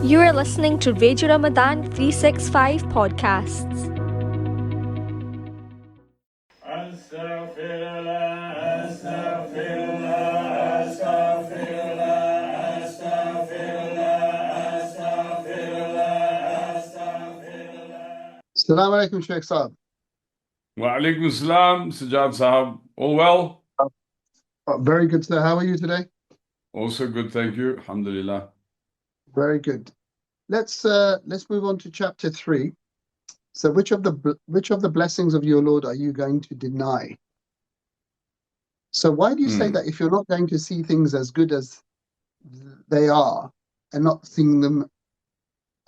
You are listening to Radio Ramadan 365 podcasts. Assalamu alaikum, Shaikh Saab. Wa alaikum salam, Sajjad Sahab. All well? Very good, sir. How are you today? Also good, thank you. Alhamdulillah. Very good. Let's move on to chapter 3. So, which of the blessings of your Lord are you going to deny? So, why do you say that if you're not going to see things as good as they are and not seeing them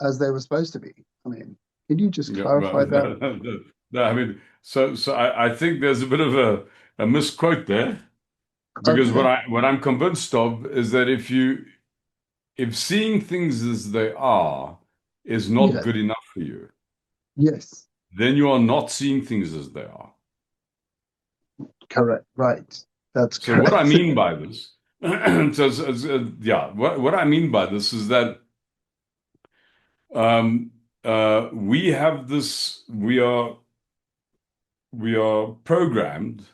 as they were supposed to be? I mean, can you just clarify that? I mean, so I think there's a bit of a misquote there, because Okay. what I'm convinced of is that if seeing things as they are is not Yes. good enough for you, Yes. then you are not seeing things as they are. Correct. Right. That's So what I correct. mean by this, what I mean by this is that we have this, we are programmed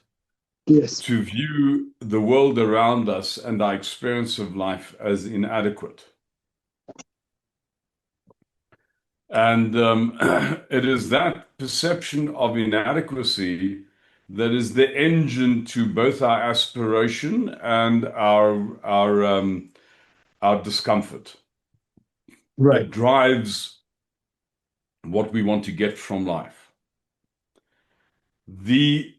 Yes. to view the world around us and our experience of life as inadequate. And it is that perception of inadequacy that is the engine to both our aspiration and our discomfort. Right. It drives what we want to get from life. The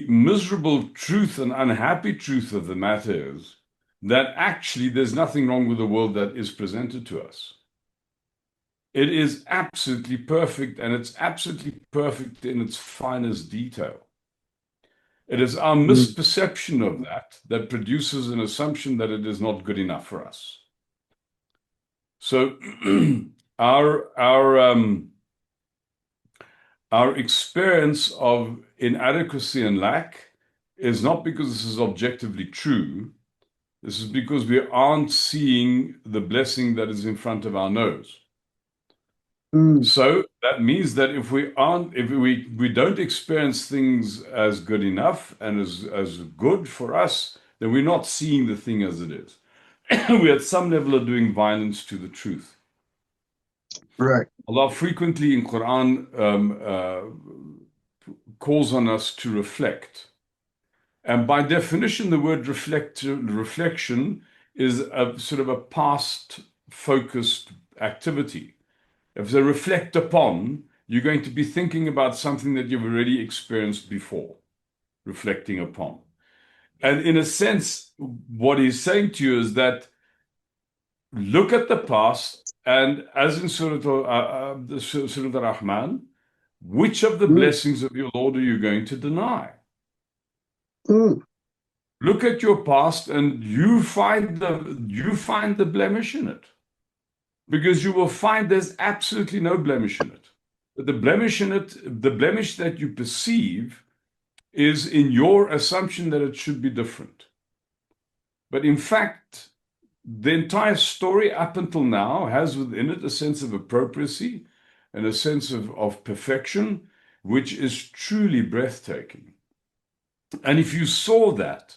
miserable truth and unhappy truth of the matter is that actually there's nothing wrong with the world that is presented to us. It is absolutely perfect, and it's absolutely perfect in its finest detail. It is our misperception of that produces an assumption that it is not good enough for us. So our experience of inadequacy and lack is not because this is objectively true. This is because we aren't seeing the blessing that is in front of our nose. So that means that if we don't experience things as good enough and as good for us, then we're not seeing the thing as it is. We at some level are doing violence to the truth. Right. Allah frequently in Quran calls on us to reflect. And by definition, the word reflection is a sort of a past-focused activity. If they reflect upon, you're going to be thinking about something that you've already experienced before, reflecting upon. And in a sense, what he's saying to you is that look at the past, and as in Surah Al-Rahman, which of the blessings of your Lord are you going to deny? Look at your past and you find the blemish in it. Because you will find there's absolutely no blemish in it. The blemish in it, the blemish that you perceive is in your assumption that it should be different. But in fact, the entire story up until now has within it a sense of appropriacy and a sense of perfection, which is truly breathtaking. And if you saw that,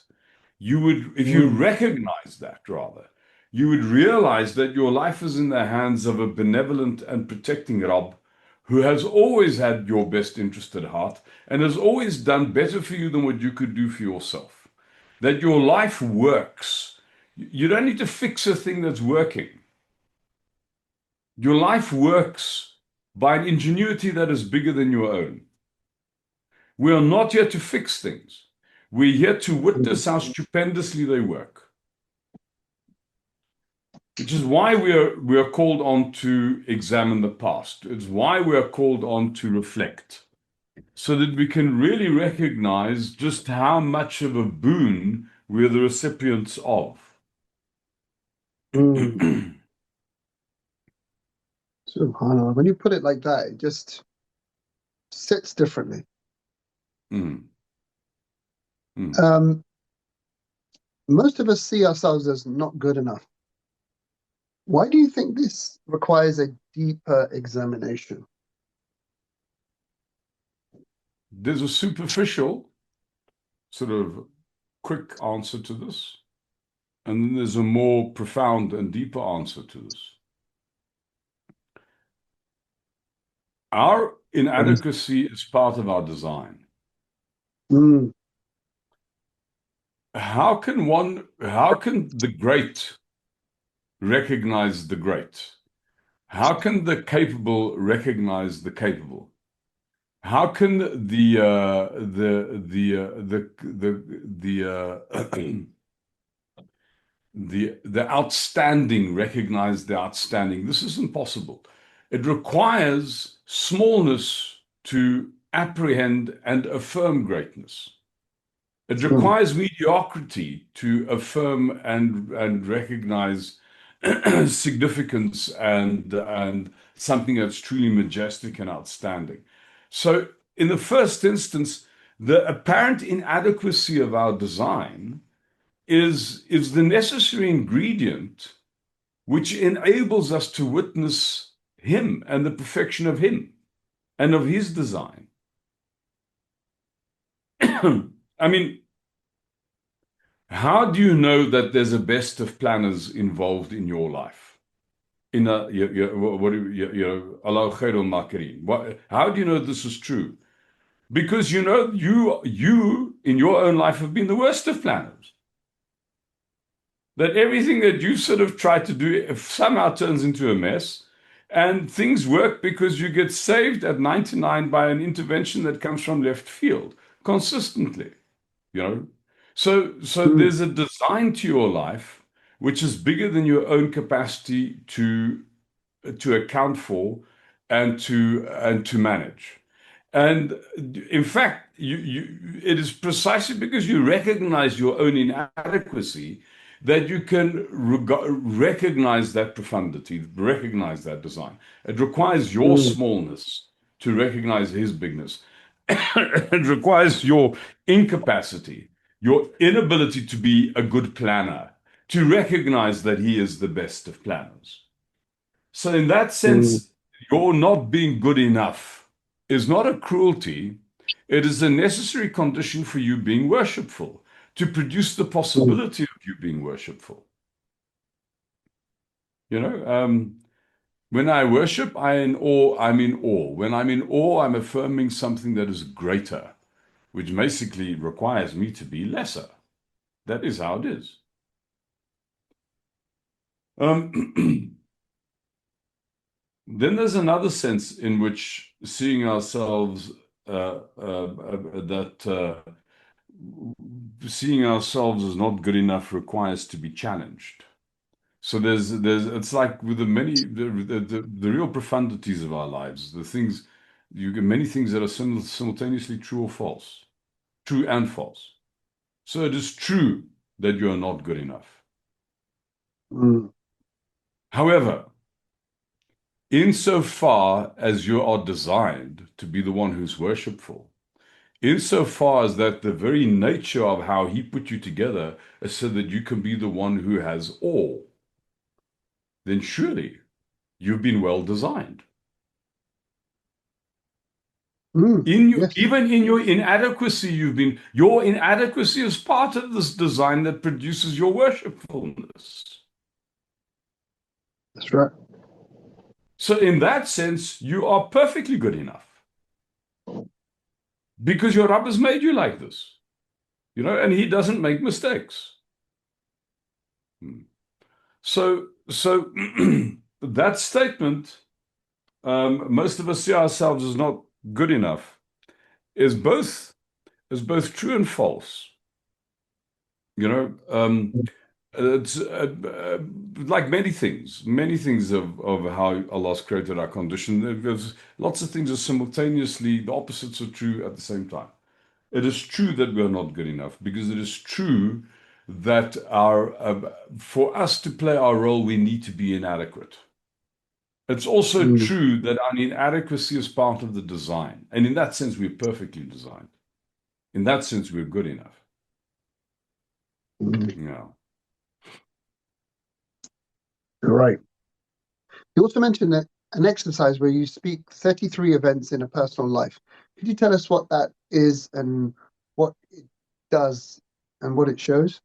if you recognize that rather, you would realize that your life is in the hands of a benevolent and protecting Rabb who has always had your best interest at heart and has always done better for you than what you could do for yourself. That your life works. You don't need to fix a thing that's working. Your life works by an ingenuity that is bigger than your own. We are not here to fix things. We're here to witness how stupendously they work. Which is why we are called on to examine the past. It's why we are called on to reflect, so that we can really recognize just how much of a boon we're the recipients of. Subhanallah. When you put it like that, it just sits differently. Most of us see ourselves as not good enough. Why do you think this requires a deeper examination? There's a superficial sort of quick answer to this, and then there's a more profound and deeper answer to this. Our inadequacy is part of our design. Mm, How can the great recognize the great? How can the capable recognize the capable? How can the outstanding recognize the outstanding? This is impossible. It requires smallness to apprehend and affirm greatness. It requires mediocrity to affirm and recognize significance and something that's truly majestic and outstanding. So, in the first instance, the apparent inadequacy of our design is the necessary ingredient which enables us to witness Him and the perfection of Him and of His design. I mean, how do you know that there's a best of planners involved in your life? In a, Allah khairul makirin. How do you know this is true? Because you know you in your own life have been the worst of planners. That everything that you sort of try to do somehow turns into a mess, and things work because you get saved at 99 by an intervention that comes from left field consistently, you know. So there's a design to your life which is bigger than your own capacity to account for and to manage. And in fact, it is precisely because you recognize your own inadequacy that you can recognize that profundity, recognize that design. It requires your smallness to recognize His bigness. It requires your incapacity, your inability to be a good planner, to recognize that He is the best of planners. So in that sense, your not being good enough is not a cruelty. It is a necessary condition for you being worshipful, to produce the possibility of you being worshipful. You know, when I worship, I'm in awe. When I'm in awe, I'm affirming something that is greater, which basically requires me to be lesser. That is how it is. Then there's another sense in which seeing ourselves seeing ourselves as not good enough requires to be challenged. So it's like with the real profundities of our lives, the things you get many things that are simultaneously true or false, true and false. So it is true that you are not good enough. However, insofar as you are designed to be the one who's worshipful, insofar as that the very nature of how He put you together is so that you can be the one who has all, then surely you've been well designed. Yes. Even in your inadequacy, your inadequacy is part of this design that produces your worshipfulness. That's right. So in that sense, you are perfectly good enough. Because your Rabb has made you like this. You know, and He doesn't make mistakes. So that statement, most of us see ourselves as not good enough, is both true and false. You know, it's like many things of how Allah's created our condition. There's lots of things are simultaneously, the opposites are true at the same time. It is true that we are not good enough because it is true that for us to play our role, we need to be inadequate. It's also true that our inadequacy is part of the design. And in that sense, we're perfectly designed. In that sense, we're good enough. Yeah. You're right. You also mentioned that an exercise where you speak 33 events in a personal life. Could you tell us what that is and what it does and what it shows?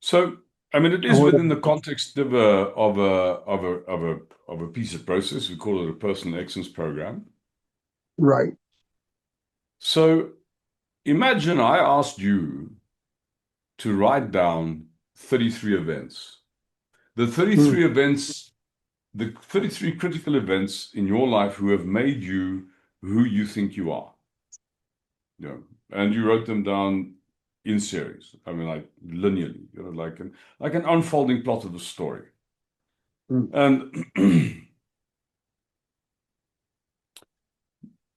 So, I mean, it And is what within the context of a piece of process. We call it a personal excellence program. Right. So, imagine I asked you to write down 33 events. The 33 events, the 33 critical events in your life who have made you who you think you are. You know, and you wrote them down in series. I mean, like linearly, you know, like an unfolding plot of a story. And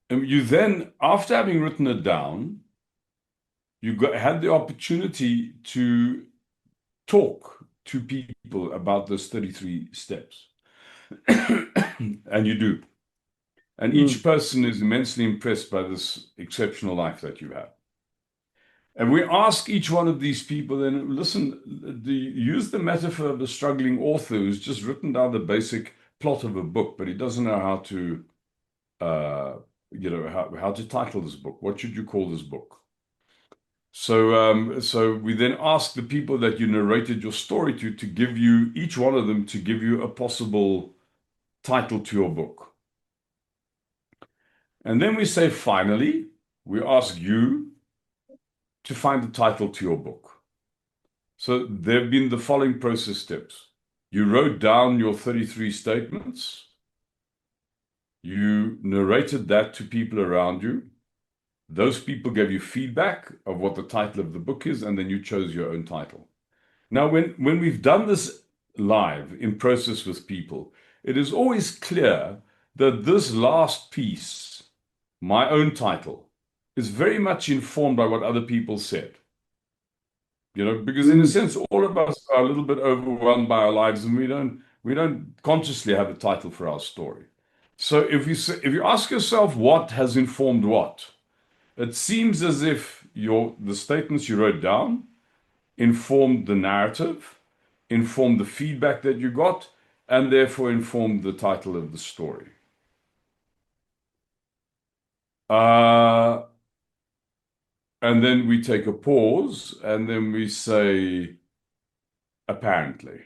and you then, after having written it down, had the opportunity to talk to people about those 33 steps. And you do. And each person is immensely impressed by this exceptional life that you have. And we ask each one of these people, and listen, use the metaphor of the struggling author who's just written down the basic plot of a book, but he doesn't know how to, how to title this book. What should you call this book? So we then ask the people that you narrated your story to give you, each one of them, to give you a possible title to your book. And then we say, finally, we ask you to find the title to your book. So there have been the following process steps. You wrote down your 33 statements. You narrated that to people around you. Those people gave you feedback of what the title of the book is, and then you chose your own title. Now, when we've done this live in process with people, it is always clear that this last piece, my own title, is very much informed by what other people said. You know, because in a sense, all of us are a little bit overwhelmed by our lives, and we don't consciously have a title for our story. So if you ask yourself what has informed what, it seems as if the statements you wrote down informed the narrative, informed the feedback that you got, and therefore informed the title of the story. And then we take a pause, and then we say, apparently.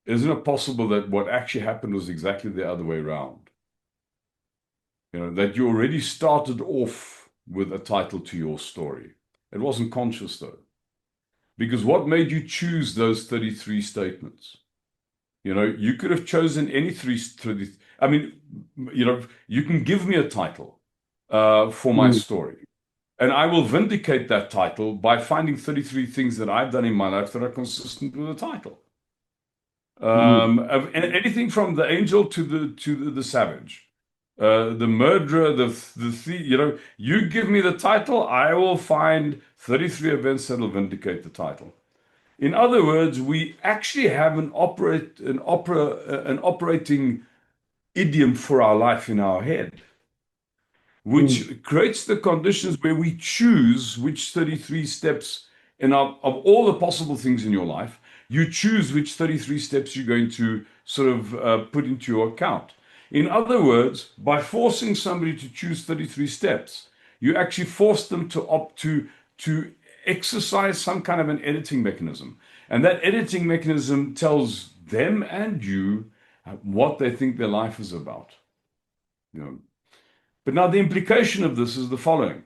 Isn't it possible that what actually happened was exactly the other way around? You know, that you already started off with a title to your story. It wasn't conscious, though. Because what made you choose those 33 statements? You know, you could have chosen any I mean, you know, you can give me a title for my story. And I will vindicate that title by finding 33 things that I've done in my life that are consistent with the title. Anything from the angel to the savage, the murderer, the thief. You know, you give me the title, I will find 33 events that will vindicate the title. In other words, we actually have an operating idiom for our life in our head, which creates the conditions where we choose which 33 steps of all the possible things in your life, you choose which 33 steps you're going to sort of put into your account. In other words, by forcing somebody to choose 33 steps, you actually force them to exercise some kind of an editing mechanism. And that editing mechanism tells them and you what they think their life is about. You know. But now the implication of this is the following.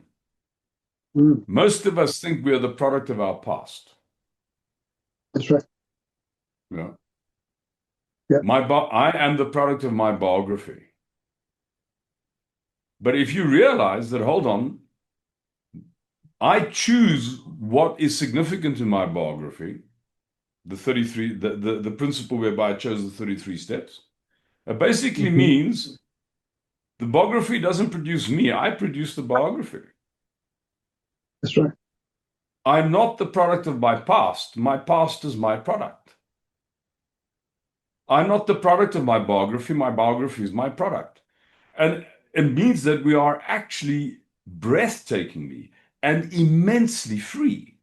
Most of us think we are the product of our past. That's right. Yeah. Yeah. I am the product of my biography. But if you realize that, hold on, I choose what is significant in my biography, the principle whereby I chose the 33 steps, it basically means the biography doesn't produce me, I produce the biography. That's right. I'm not the product of my past is my product. I'm not the product of my biography is my product. And it means that we are actually breathtakingly and immensely free.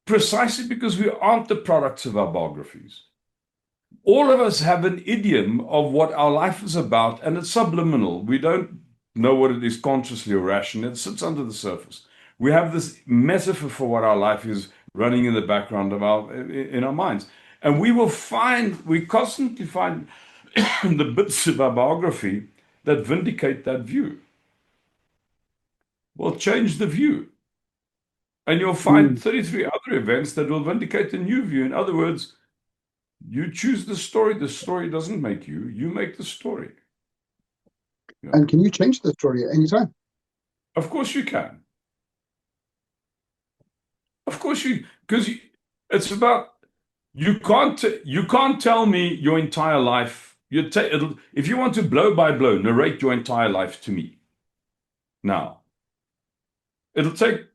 precisely because we aren't the products of our biographies. All of us have an idiom of what our life is about, and it's subliminal. We don't know what it is consciously or rationally. It sits under the surface. We have this metaphor for what our life is running in the background of in our minds. And we constantly find the bits of our biography that vindicate that view. Well, change the view. And you'll find 33 other events that will vindicate a new view. In other words, you choose the story doesn't make you, you make the story. Yeah. And can you change the story at any time? Of course you can. Of course because it's about, you can't tell me your entire life. If you want to blow by blow, narrate your entire life to me. Now, it'll take,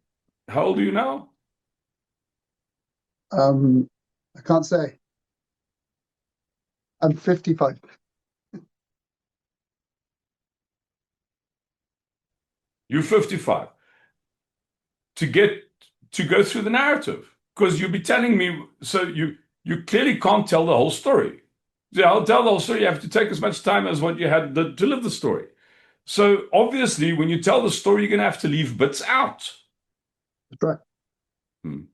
how old are you now? I can't say. I'm 55. You're 55. To go through the narrative, because you'll be telling me, so you clearly can't tell the whole story. I'll tell the whole story. You have to take as much time as what you had to live the story. So obviously, when you tell the story, you're going to have to leave bits out. That's right. The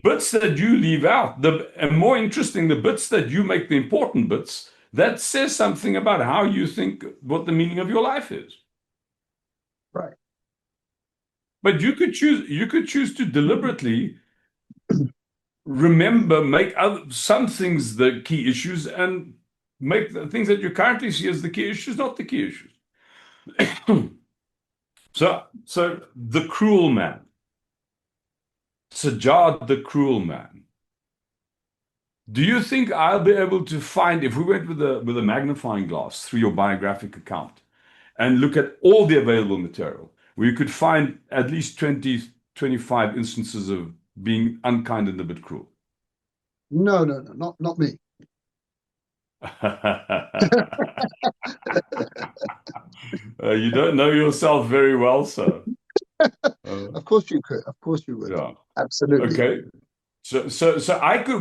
bits that you leave out, and more interesting, the bits that you make the important bits, that says something about how you think, what the meaning of your life is. Right. But you could choose to deliberately make some things the key issues and make the things that you currently see as the key issues not the key issues. So the cruel man, Sajjad the cruel man. Do you think I'll be able to find, if we went with a magnifying glass through your biographic account and look at all the available material, we could find at least 20, 25 instances of being unkind and a bit cruel? No, not me. You don't know yourself very well, sir. Of course you could. Of course you would. Yeah. Absolutely. Okay. So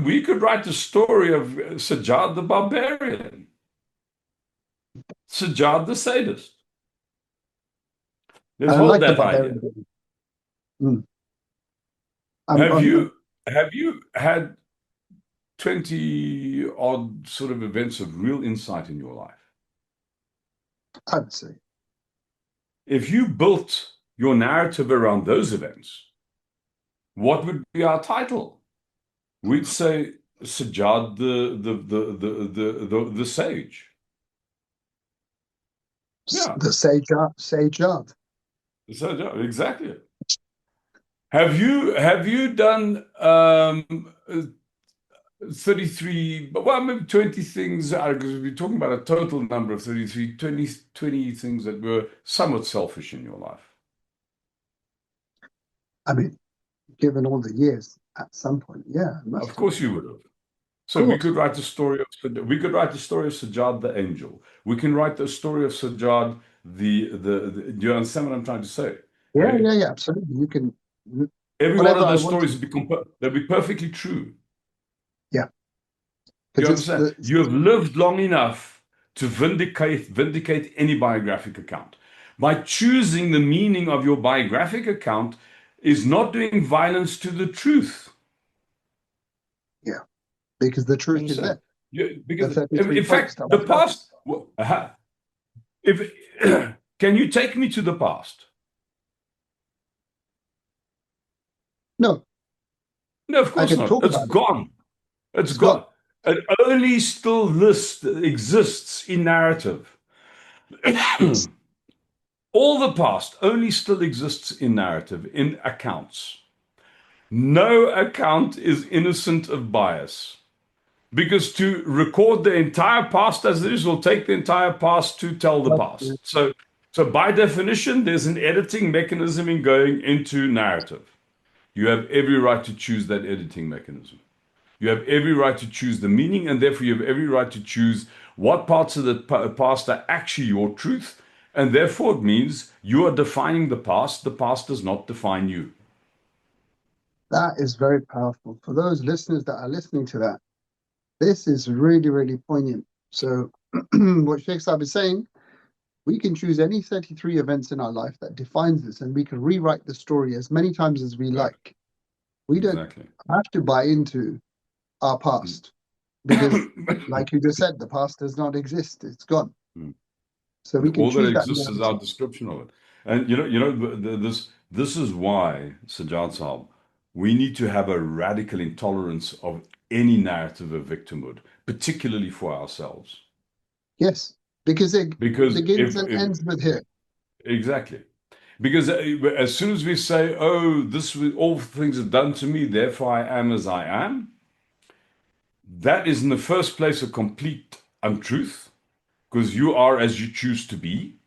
we could write the story of Sajjad the barbarian, Sajjad the sadist. Let's hold like that idea. Have you had 20 odd sort of events of real insight in your life? I'd say. If you built your narrative around those events, what would be our title? We'd say Sajjad the sage. Yeah. The Sajjad. Sajjad, exactly. Have you done 33, well, maybe 20 things, because we're talking about a total number of 33, 20 things that were somewhat selfish in your life? I mean, given all the years, at some point, yeah. Of course you would have. So we could write the story of Sajjad the angel. We can write the story of Sajjad do you understand what I'm trying to say? Yeah, absolutely. You can. Every one of those stories they'll be perfectly true. Yeah. You understand? You have lived long enough to vindicate any biographic account. By choosing the meaning of your biographic account is not doing violence to the truth. Yeah, because the truth is there. In fact, the past. Can you take me to the past? No. No, of course not. It's gone. It's gone. It only still exists in narrative. All the past only still exists in narrative, in accounts. No account is innocent of bias. Because to record the entire past as it is will take the entire past to tell the past. So by definition, there's an editing mechanism in going into narrative. You have every right to choose that editing mechanism. You have every right to choose the meaning, and therefore you have every right to choose what parts of the past are actually your truth, and therefore it means you are defining the past does not define you. That is very powerful. For those listeners that are listening to that, this is really, really poignant. So what Sheikh Saab is saying, we can choose any 33 events in our life that defines us, and we can rewrite the story as many times as we like. We don't Exactly. have to buy into our past because, like you just said, the past does not exist. It's gone. So we can All that choose that exists is narrative. our description of it. And this is why, Sajjad Sahab, we need to have a radical intolerance of any narrative of victimhood, particularly for ourselves. Yes, because it Because begins and ends with here. exactly. Because as soon as we say, "Oh, all things are done to me, therefore I am as I am," that is in the first place a complete untruth, because you are as you choose to be.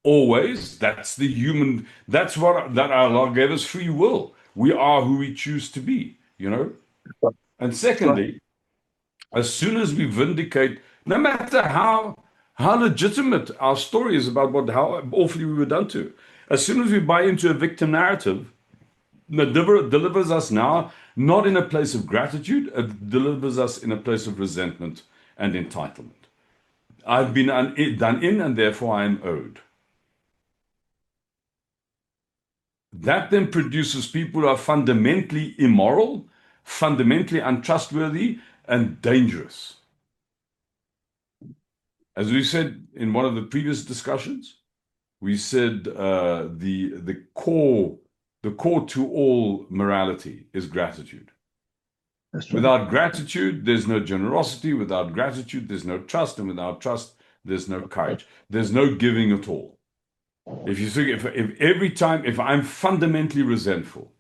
Always. That's that Allah gave us free will. We are who we choose to be, you know? And secondly, as soon as we vindicate, no matter how legitimate our story is about how awfully we were done to, as soon as we buy into a victim narrative that delivers us now, not in a place of gratitude, it delivers us in a place of resentment and entitlement. I've been done in, and therefore I am owed. That then produces people who are fundamentally immoral, fundamentally untrustworthy, and dangerous. As we said in one of the previous discussions, we said the core to all morality is gratitude. That's right. Without gratitude, there's no generosity. Without gratitude, there's no trust, and without trust, there's no courage. There's no giving at all. If you think, if every time, if I'm fundamentally resentful,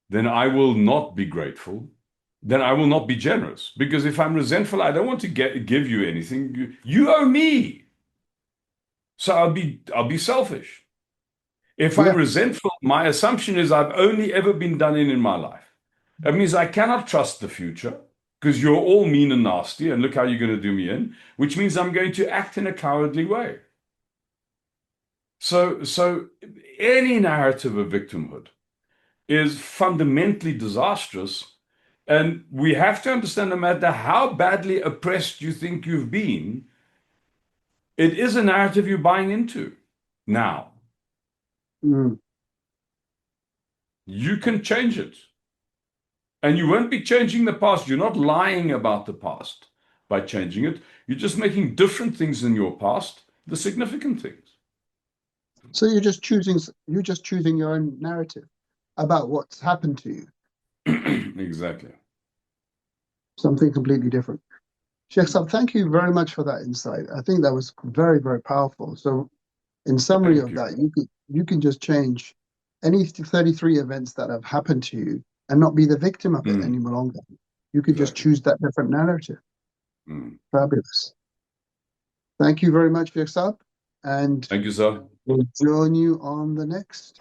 then I will not be grateful. Then I will not be generous. Because if I'm resentful, I don't want to give you anything. You owe me. So I'll be selfish. If I'm resentful, my assumption is I've only ever been done in my life. That means I cannot trust the future because you're all mean and nasty, and look how you're going to do me in, which means I'm going to act in a cowardly way. So any narrative of victimhood is fundamentally disastrous. And we have to understand, no matter how badly oppressed you think you've been, it is a narrative you're buying into now. You can change it. And you won't be changing the past. You're not lying about the past by changing it. You're just making different things in your past the significant things. So you're just choosing your own narrative about what's happened to you. Exactly. Something completely different. Sheikh Saab, thank you very much for that insight. I think that was very, very powerful. So in summary of that, you can just change any 33 events that have happened to you and not be the victim of it any longer. You could just choose that different narrative. Fabulous. Thank you very much, Sheikh Saab. And thank you, sir. we'll join you on the next.